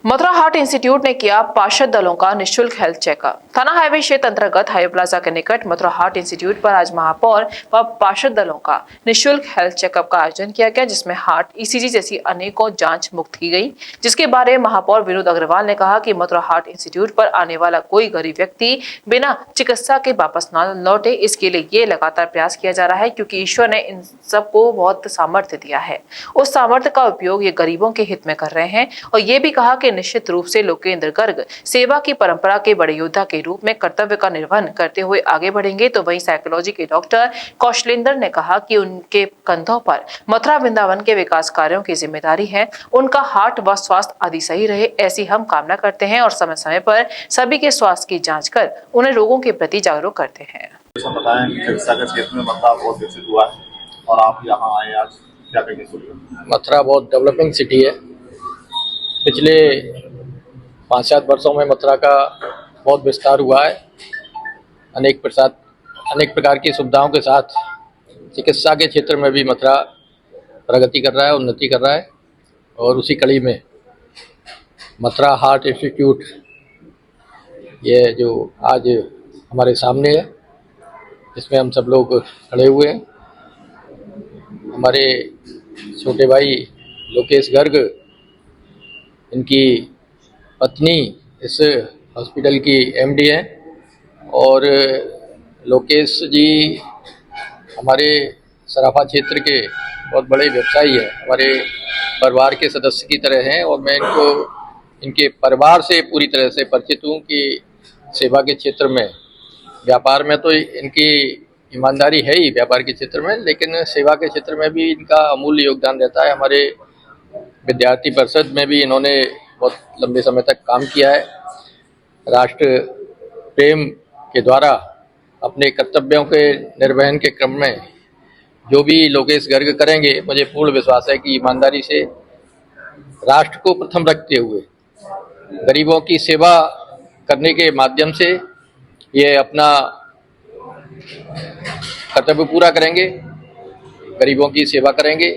Mathura heart institute ने किया पार्षद दलों का निःशुल्क हेल्थ चेकअप। थाना हाईवे क्षेत्र अंतर्गत हाईवे प्लाजा के निकट मथुरा हार्ट इंस्टीट्यूट पर आज महापौर व पार्षद दलों का निःशुल्क हेल्थ चेकअप का आयोजन किया गया, जिसमें हार्ट, ईसीजी जैसी अनेकों जांच मुक्त की गई। जिसके बारे में महापौर विनोद अग्रवाल ने कहा कि मथुरा हार्ट इंस्टीट्यूट पर आने वाला कोई गरीब व्यक्ति बिना चिकित्सा के वापस न लौटे, इसके लिए ये लगातार प्रयास किया जा रहा है, क्योंकि ईश्वर ने इन सबको बहुत सामर्थ्य दिया है। उस सामर्थ्य का उपयोग ये गरीबों के हित में कर रहे हैं। और ये भी कहा कि निश्चित रूप से लोकेंद्र गर्ग सेवा की परंपरा के बड़े योद्धा के रूप में कर्तव्य का निर्वहन करते हुए आगे बढ़ेंगे। तो वहीं साइकोलॉजी के डॉक्टर कौशलेंद्र ने कहा कि उनके कंधों पर मथुरा वृंदावन के विकास कार्यों की जिम्मेदारी है। उनका हार्ट व स्वास्थ्य आदि सही रहे, ऐसी हम कामना करते हैं और समय समय पर सभी के स्वास्थ्य की जाँच कर उन्हें रोगों के प्रति जागरूक करते हैं। बताएं कि चिकित्सा के क्षेत्र में मथुरा बहुत विकसित हुआ है और आप यहाँ आए आज क्या कहेंगे? मथुरा बहुत डेवलपिंग सिटी है। पिछले 5-7 वर्षों में मथुरा का बहुत विस्तार हुआ है। अनेक प्रकार की सुविधाओं के साथ चिकित्सा के क्षेत्र में भी मथुरा प्रगति कर रहा है, उन्नति कर रहा है। और उसी कड़ी में मथुरा हार्ट इंस्टीट्यूट ये जो आज हमारे सामने है, इसमें हम सब लोग खड़े हुए हैं। हमारे छोटे भाई लोकेश गर्ग, इनकी पत्नी इस हॉस्पिटल की एमडी हैं और लोकेश जी हमारे सराफा क्षेत्र के बहुत बड़े व्यवसायी हैं, हमारे परिवार के सदस्य की तरह हैं। और मैं इनके परिवार से पूरी तरह से परिचित हूँ कि सेवा के क्षेत्र में, व्यापार में तो इनकी ईमानदारी है ही व्यापार के क्षेत्र में, लेकिन सेवा के क्षेत्र में भी इनका अमूल्य योगदान रहता है। हमारे विद्यार्थी परिषद में भी इन्होंने बहुत लंबे समय तक काम किया है। राष्ट्र प्रेम के द्वारा अपने कर्तव्यों के निर्वहन के क्रम में जो भी लोकेश गर्ग करेंगे, मुझे पूर्ण विश्वास है कि ईमानदारी से राष्ट्र को प्रथम रखते हुए गरीबों की सेवा करने के माध्यम से ये अपना कर्तव्य पूरा करेंगे, गरीबों की सेवा करेंगे।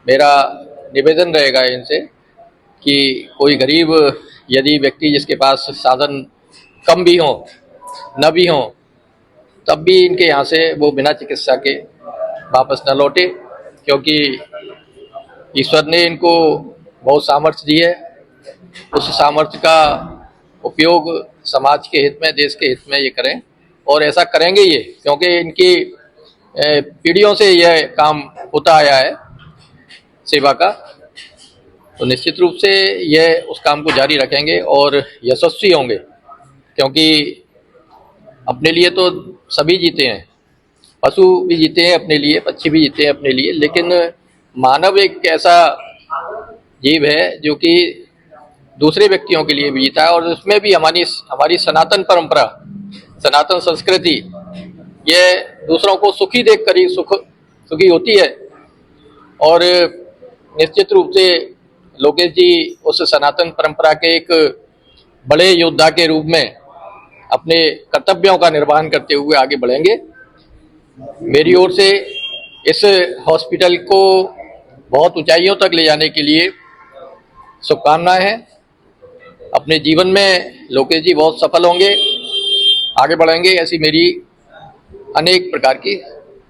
मेरा निवेदन रहेगा इनसे कि कोई गरीब यदि व्यक्ति जिसके पास साधन कम भी हों, न भी हों, तब भी इनके यहाँ से वो बिना चिकित्सा के वापस न लौटे, क्योंकि ईश्वर ने इनको बहुत सामर्थ्य दी है। उस सामर्थ्य का उपयोग समाज के हित में, देश के हित में ये करें, और ऐसा करेंगे ये, क्योंकि इनकी पीढ़ियों से यह काम होता आया है सेवा का। तो निश्चित रूप से यह उस काम को जारी रखेंगे और यशस्वी होंगे, क्योंकि अपने लिए तो सभी जीते हैं, पशु भी जीते हैं अपने लिए, पक्षी भी जीते हैं अपने लिए, लेकिन मानव एक ऐसा जीव है जो कि दूसरे व्यक्तियों के लिए भी जीता है। और उसमें भी हमारी सनातन परंपरा, सनातन संस्कृति, ये दूसरों को सुखी देखकर ही सुखी होती है। और निश्चित रूप से लोकेश जी उस सनातन परंपरा के एक बड़े योद्धा के रूप में अपने कर्तव्यों का निर्वहन करते हुए आगे बढ़ेंगे। मेरी ओर से इस हॉस्पिटल को बहुत ऊंचाइयों तक ले जाने के लिए शुभकामनाएं हैं। अपने जीवन में लोकेश जी बहुत सफल होंगे, आगे बढ़ेंगे, ऐसी मेरी अनेक प्रकार की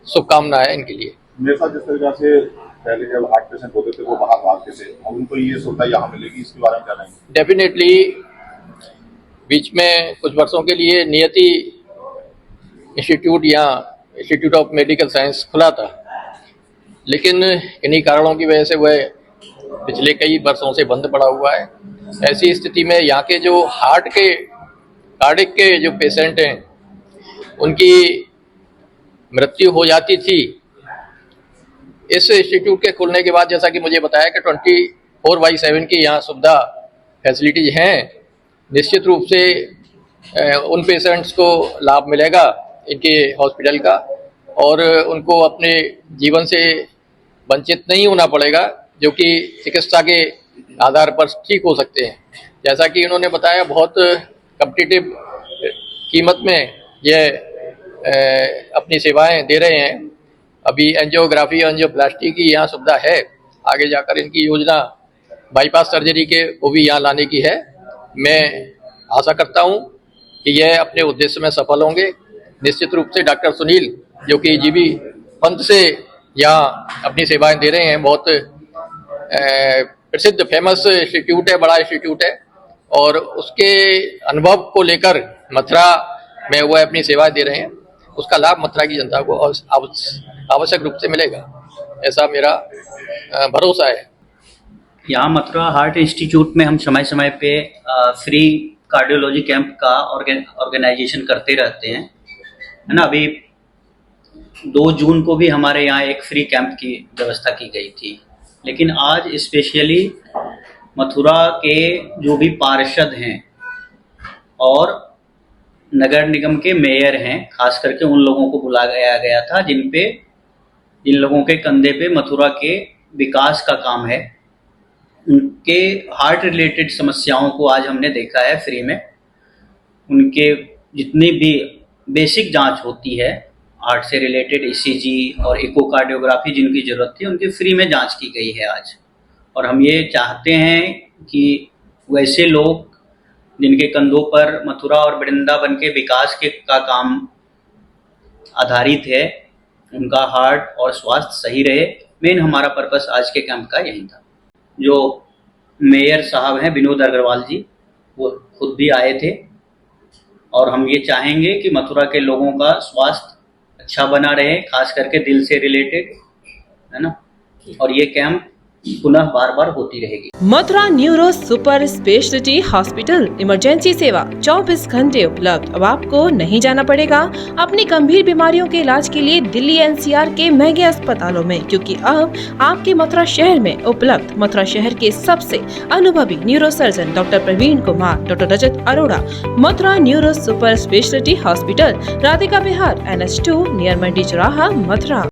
शुभकामनाएं हैं इनके लिए। मेरे साथ जिस तरीके से पहले जब हार्ट पेशेंट होते थे वो बाहर भागते थे, अब उनको ये सुविधा यहाँ मिलेगी, इसके बारे में क्या कहेंगे? डेफिनेटली बीच में कुछ वर्षों के लिए नियति इंस्टीट्यूट या इंस्टीट्यूट ऑफ मेडिकल साइंस खुला था, लेकिन इन्हीं कारणों की वजह से वह पिछले कई वर्षों से बंद पड़ा हुआ है। ऐसी स्थिति में यहाँ के जो कार्डिक के जो पेशेंट हैं, उनकी मृत्यु हो जाती थी। इस इंस्टीट्यूट के खुलने के बाद जैसा कि मुझे बताया कि 24/7 की यहाँ सुविधा फैसिलिटीज हैं। निश्चित रूप से उन पेशेंट्स को लाभ मिलेगा इनके हॉस्पिटल का, और उनको अपने जीवन से वंचित नहीं होना पड़ेगा, जो कि चिकित्सा के आधार पर ठीक हो सकते हैं। जैसा कि इन्होंने बताया, बहुत कॉम्पिटिटिव कीमत में यह अपनी सेवाएं दे रहे हैं। अभी एंजियोग्राफी, एंजियोप्लास्टी की यहाँ सुविधा है, आगे जाकर इनकी योजना बाईपास सर्जरी के वो भी यहाँ लाने की है। मैं आशा करता हूँ कि यह अपने उद्देश्य में सफल होंगे। निश्चित रूप से डॉक्टर सुनील जो कि जीबी पंत से यहाँ अपनी सेवाएं दे रहे हैं, बहुत प्रसिद्ध फेमस इंस्टीट्यूट है, बड़ा इंस्टीट्यूट है, और उसके अनुभव को लेकर मथुरा में वो अपनी सेवाएं दे रहे हैं। उसका लाभ मथुरा की जनता को आवश्यक रूप से मिलेगा, ऐसा मेरा भरोसा है। यहाँ मथुरा हार्ट इंस्टीट्यूट में हम समय समय पे फ्री कार्डियोलॉजी कैंप का ऑर्गेनाइजेशन करते रहते हैं, है ना। अभी 2 जून को भी हमारे यहाँ एक फ्री कैंप की व्यवस्था की गई थी, लेकिन आज स्पेशली मथुरा के जो भी पार्षद हैं और नगर निगम के मेयर हैं, खास करके उन लोगों को बुलाया गया था जिन लोगों के कंधे पे मथुरा के विकास का काम है। उनके हार्ट रिलेटेड समस्याओं को आज हमने देखा है फ्री में। उनके जितनी भी बेसिक जांच होती है हार्ट से रिलेटेड, ईसीजी और इकोकार्डियोग्राफी जिनकी ज़रूरत थी, उनकी फ्री में जांच की गई है आज। और हम ये चाहते हैं कि वैसे लोग जिनके कंधों पर मथुरा और वृंदावन के विकास का काम आधारित है, उनका हार्ट और स्वास्थ्य सही रहे। मेन हमारा पर्पस आज के कैंप का यही था। जो मेयर साहब हैं विनोद अग्रवाल जी, वो खुद भी आए थे, और हम ये चाहेंगे कि मथुरा के लोगों का स्वास्थ्य अच्छा बना रहे, खास करके दिल से रिलेटेड, है ना। और ये कैंप पुनः बार बार होती रहेगी। Mathura neuro super speciality hospital emergency सेवा 24 घंटे उपलब्ध। अब आपको नहीं जाना पड़ेगा अपनी गंभीर बीमारियों के इलाज के लिए दिल्ली एनसीआर के महंगे अस्पतालों में, क्योंकि अब आपके मथुरा शहर में उपलब्ध मथुरा शहर के सबसे अनुभवी neuro surgeon doctor Praveen Kumar, doctor Rajat Arora. Mathura neuro super speciality hospital, Radhika Vihar, NH2 near Mandi Chauraha, Mathura.